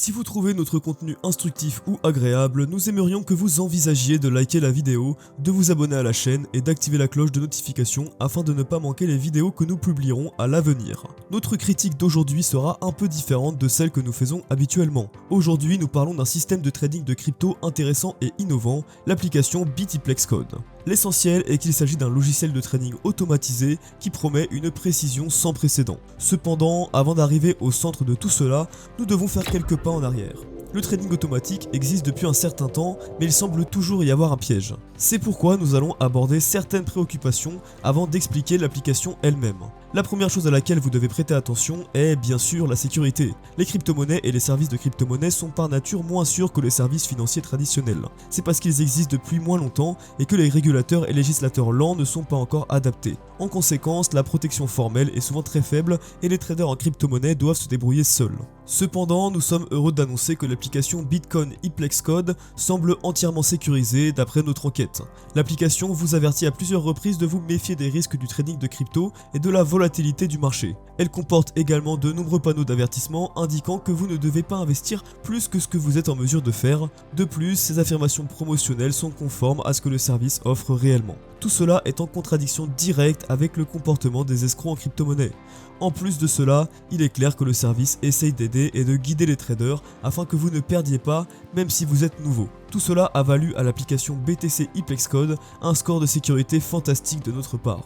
Si vous trouvez notre contenu instructif ou agréable, nous aimerions que vous envisagiez de liker la vidéo, de vous abonner à la chaîne et d'activer la cloche de notification afin de ne pas manquer les vidéos que nous publierons à l'avenir. Notre critique d'aujourd'hui sera un peu différente de celle que nous faisons habituellement. Aujourd'hui, nous parlons d'un système de trading de crypto intéressant et innovant, l'application BitIplex Code. L'essentiel est qu'il s'agit d'un logiciel de trading automatisé qui promet une précision sans précédent. Cependant, avant d'arriver au centre de tout cela, nous devons faire quelques pas en arrière. Le trading automatique existe depuis un certain temps, mais il semble toujours y avoir un piège. C'est pourquoi nous allons aborder certaines préoccupations avant d'expliquer l'application elle-même. La première chose à laquelle vous devez prêter attention est bien sûr la sécurité. Les crypto-monnaies et les services de crypto-monnaies sont par nature moins sûrs que les services financiers traditionnels. C'est parce qu'ils existent depuis moins longtemps et que les régulateurs et législateurs lents ne sont pas encore adaptés. En conséquence, la protection formelle est souvent très faible et les traders en crypto-monnaie doivent se débrouiller seuls. Cependant, nous sommes heureux d'annoncer que l'application BitIplex Code semble entièrement sécurisée d'après notre enquête. L'application vous avertit à plusieurs reprises de vous méfier des risques du trading de crypto et de la volatilité du marché. Elle comporte également de nombreux panneaux d'avertissement indiquant que vous ne devez pas investir plus que ce que vous êtes en mesure de faire. De plus, ces affirmations promotionnelles sont conformes à ce que le service offre réellement. Tout cela est en contradiction directe avec le comportement des escrocs en crypto-monnaie. En plus de cela, il est clair que le service essaye d'aider et de guider les traders afin que vous ne perdiez pas, même si vous êtes nouveau. Tout cela a valu à l'application BTC-Iplex Code un score de sécurité fantastique de notre part.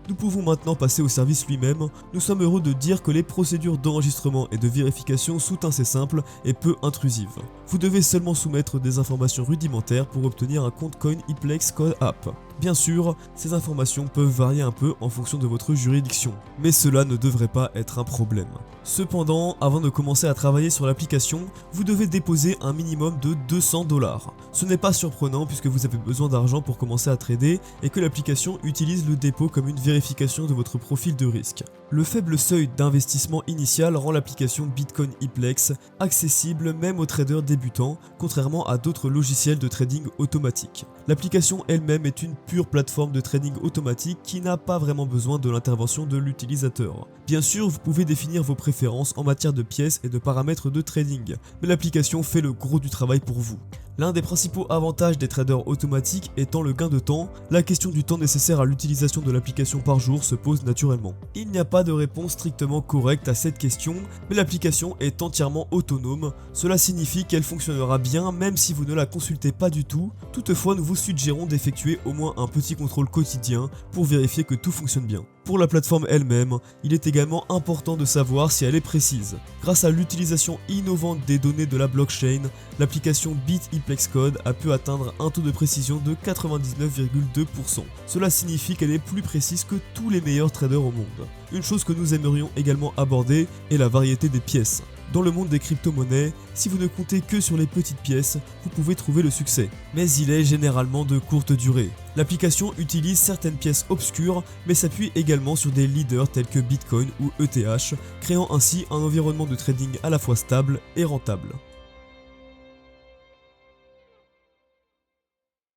Nous pouvons maintenant passer au service lui-même. Nous sommes heureux de dire que les procédures d'enregistrement et de vérification sont assez simples et peu intrusives. Vous devez seulement soumettre des informations rudimentaires pour obtenir un compte CoinIplex Code App. Bien sûr, ces informations peuvent varier un peu en fonction de votre juridiction, mais cela ne devrait pas être un problème. Cependant, avant de commencer à travailler sur l'application, vous devez déposer un minimum de 200 $. Ce n'est pas surprenant puisque vous avez besoin d'argent pour commencer à trader et que l'application utilise le dépôt comme une vérification de votre profil de risque. Le faible seuil d'investissement initial rend l'application BitCoinIplex accessible même aux traders débutants, contrairement à d'autres logiciels de trading automatique. L'application elle-même est une pure plateforme de trading automatique qui n'a pas vraiment besoin de l'intervention de l'utilisateur. Bien sûr, vous pouvez définir vos préférences en matière de pièces et de paramètres de trading, mais l'application fait le gros du travail pour vous. L'un des principaux avantages des traders automatiques étant le gain de temps, la question du temps nécessaire à l'utilisation de l'application par jour se pose naturellement. Il n'y a pas de réponse strictement correcte à cette question, mais l'application est entièrement autonome. Cela signifie qu'elle fonctionnera bien même si vous ne la consultez pas du tout. Toutefois, nous vous suggérons d'effectuer au moins un petit contrôle quotidien pour vérifier que tout fonctionne bien. Pour la plateforme elle-même, il est également important de savoir si elle est précise. Grâce à l'utilisation innovante des données de la blockchain, l'application BitIplex Code a pu atteindre un taux de précision de 99,2%. Cela signifie qu'elle est plus précise que tous les meilleurs traders au monde. Une chose que nous aimerions également aborder est la variété des pièces. Dans le monde des crypto-monnaies, si vous ne comptez que sur les petites pièces, vous pouvez trouver le succès. Mais il est généralement de courte durée. L'application utilise certaines pièces obscures, mais s'appuie également sur des leaders tels que Bitcoin ou ETH, créant ainsi un environnement de trading à la fois stable et rentable.